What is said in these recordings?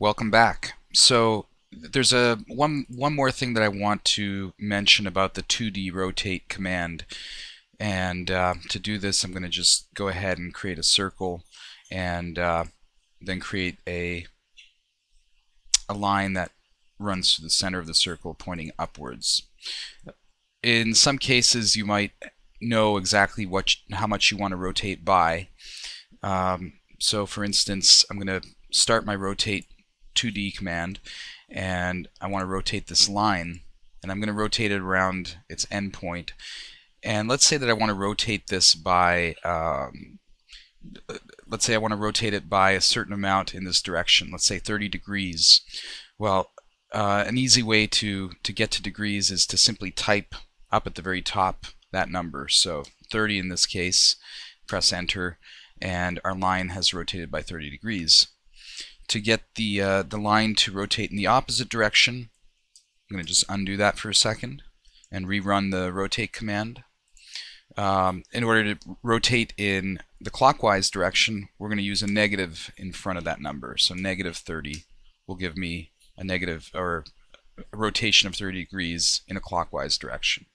Welcome back. So there's one more thing that I want to mention about the 2D rotate command. And to do this, I'm going to just go ahead and create a circle and then create a line that runs through the center of the circle pointing upwards. In some cases, you might know exactly how much you want to rotate by. So for instance, I'm going to start my rotate 2D command, and I want to rotate this line, and I'm going to rotate it around its endpoint. And let's say that I want to rotate this by, let's say I want to rotate it by a certain amount in this direction, let's say 30 degrees. Well, an easy way to get to degrees is to simply type up at the very top that number. So 30 in this case, press enter, and our line has rotated by 30 degrees. To get the line to rotate in the opposite direction, I'm going to just undo that for a second and rerun the rotate command. In order to rotate in the clockwise direction, we're going to use a negative in front of that number. So negative 30 will give me a negative, or a rotation of 30 degrees in a clockwise direction.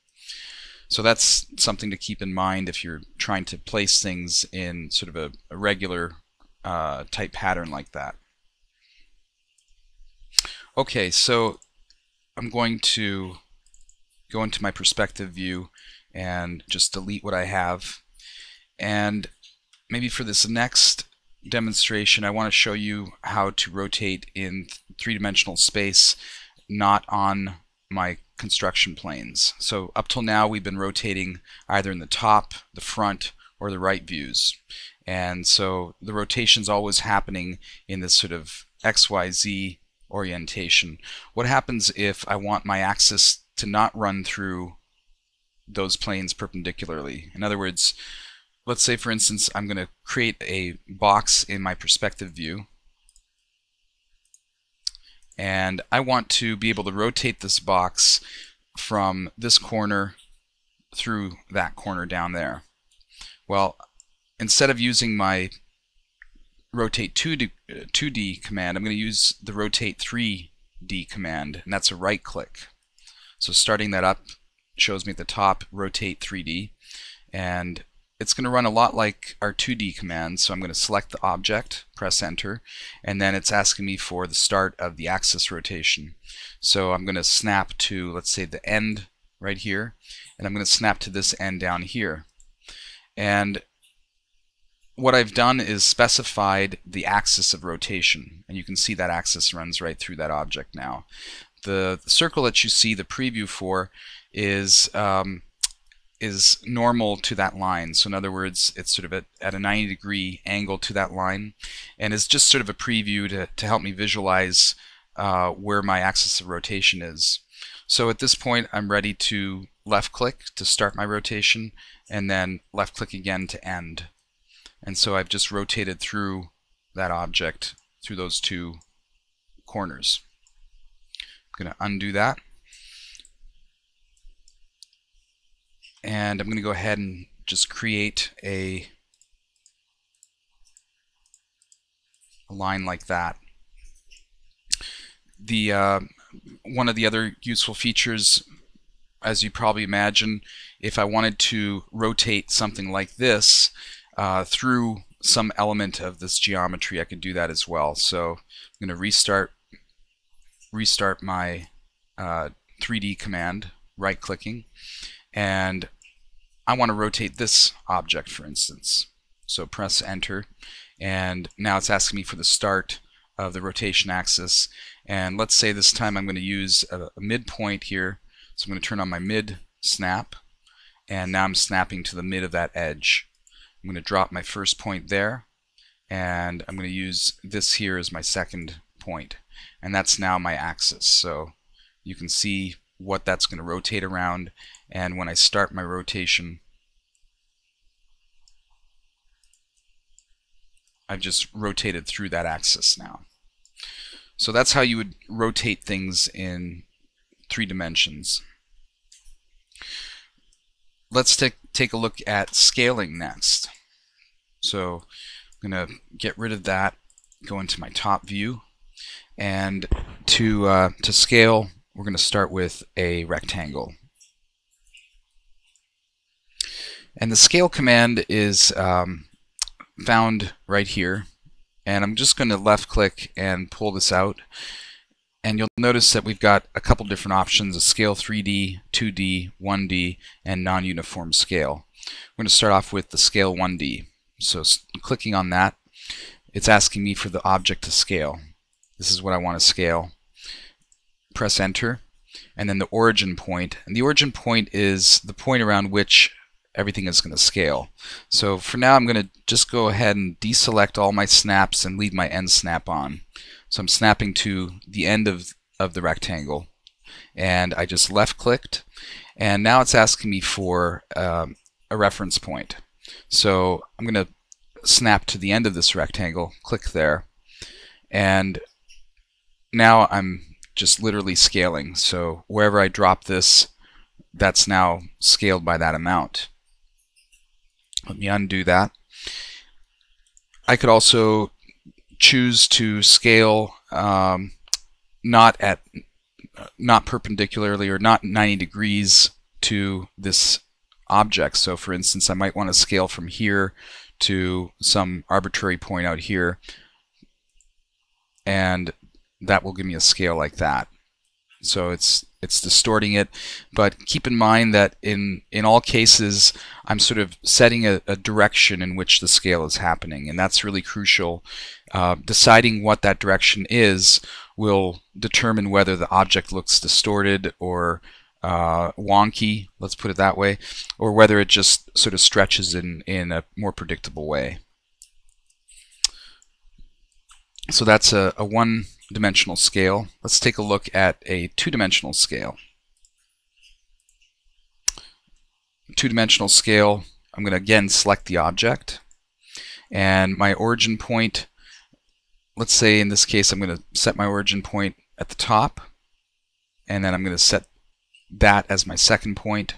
So that's something to keep in mind if you're trying to place things in sort of a regular type pattern like that. Okay, so I'm going to go into my perspective view and just delete what I have. And maybe for this next demonstration, I want to show you how to rotate in three-dimensional space, not on my construction planes. So up till now we've been rotating either in the top, the front, or the right views. And so the rotation's always happening in this sort of XYZ orientation. What happens if I want my axis to not run through those planes perpendicularly? In other words, let's say for instance I'm going to create a box in my perspective view, and I want to be able to rotate this box from this corner through that corner down there. Well, instead of using my rotate 2D command, I'm going to use the rotate 3D command, and that's a right click. So starting that up shows me at the top rotate 3D, and it's going to run a lot like our 2D command. So I'm going to select the object, press enter, and then it's asking me for the start of the axis rotation. So I'm going to snap to, let's say, the end right here, and I'm going to snap to this end down here. And what I've done is specified the axis of rotation, and you can see that axis runs right through that object now. The circle that you see the preview for is normal to that line. So in other words, it's sort of at a 90-degree angle to that line, and it's just sort of a preview to help me visualize where my axis of rotation is. So at this point I'm ready to left click to start my rotation, and then left click again to end. And so I've just rotated through that object through those two corners. I'm going to undo that. And I'm going to go ahead and just create a line like that. One of the other useful features, as you probably imagine, if I wanted to rotate something like this through some element of this geometry, I could do that as well. So I'm going to restart my 3D command, right clicking, and I want to rotate this object, for instance. So press enter, and now it's asking me for the start of the rotation axis. And let's say this time I'm going to use a midpoint here. So I'm going to turn on my mid snap, and now I'm snapping to the mid of that edge. I'm going to drop my first point there, and I'm going to use this here as my second point, and that's now my axis. So you can see what that's going to rotate around, and when I start my rotation, I've just rotated through that axis now. So that's how you would rotate things in 3 dimensions. Let's take a look at scaling next. So I'm going to get rid of that, go into my top view, And to scale, we're going to start with a rectangle. And the scale command is found right here. And I'm just going to left click and pull this out. And you'll notice that we've got a couple different options: a scale 3D, 2D, 1D, and non-uniform scale. We're going to start off with the scale 1D. So clicking on that, it's asking me for the object to scale. This is what I want to scale. Press enter, and then the origin point. And the origin point is the point around which everything is going to scale. So for now, I'm going to just go ahead and deselect all my snaps and leave my end snap on. So I'm snapping to the end of the rectangle, and I just left clicked, and now it's asking me for a reference point. So I'm going to snap to the end of this rectangle, click there, and now I'm just literally scaling. So wherever I drop this, that's now scaled by that amount. Let me undo that. I could also choose to scale not perpendicularly or not 90 degrees to this object. So for instance, I might want to scale from here to some arbitrary point out here, and that will give me a scale like that. So it's distorting it, but keep in mind that in all cases I'm sort of setting a direction in which the scale is happening, and that's really crucial. Deciding what that direction is will determine whether the object looks distorted or wonky, let's put it that way, or whether it just sort of stretches in a more predictable way. So that's a one-dimensional scale. Let's take a look at a two-dimensional scale. Two-dimensional scale, I'm going to again select the object, and my origin point, let's say in this case I'm going to set my origin point at the top, and then I'm going to set that as my second point.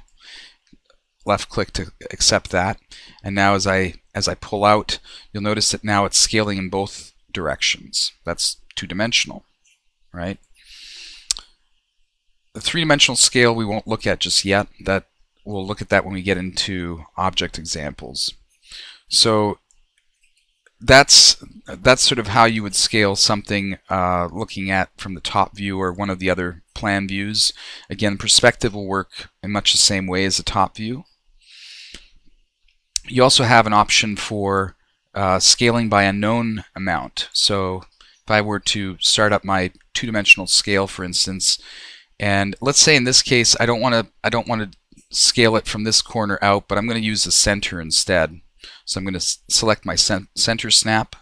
Left click to accept that, and now as I pull out, you'll notice that now it's scaling in both directions. That's two-dimensional, right? The three-dimensional scale we won't look at just yet. That we'll look at that when we get into object examples. So that's sort of how you would scale something looking at from the top view or one of the other plan views. Again, perspective will work in much the same way as the top view. You also have an option for scaling by a known amount. So if I were to start up my two-dimensional scale, for instance, and let's say in this case I don't want to scale it from this corner out, but I'm going to use the center instead. So I'm going to select my center snap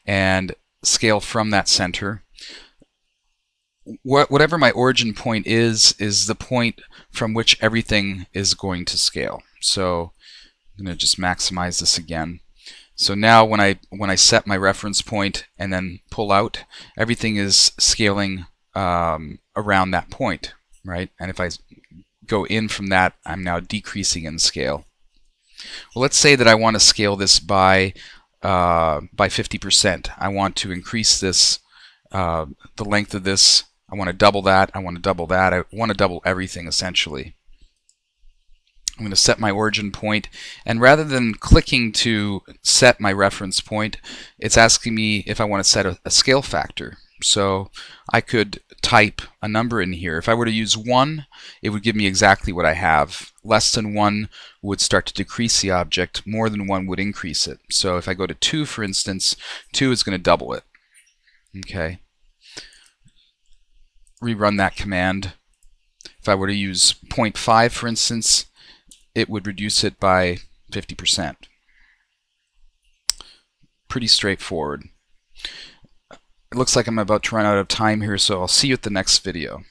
and scale from that center. Whatever my origin point is the point from which everything is going to scale. So I'm going to just maximize this again. So now when I set my reference point and then pull out, everything is scaling around that point, right? And if I go in from that, I'm now decreasing in scale. Well, let's say that I want to scale this by 50%. I want to increase this, the length of this. I want to double that. I want to double that. I want to double everything essentially. I'm going to set my origin point, and rather than clicking to set my reference point, it's asking me if I want to set a scale factor. So I could type a number in here. If I were to use 1, it would give me exactly what I have. Less than 1 would start to decrease the object. More than 1 would increase it. So if I go to 2, for instance, 2 is going to double it. Okay. Rerun that command. If I were to use 0.5, for instance, it would reduce it by 50%. Pretty straightforward. It looks like I'm about to run out of time here, so I'll see you at the next video.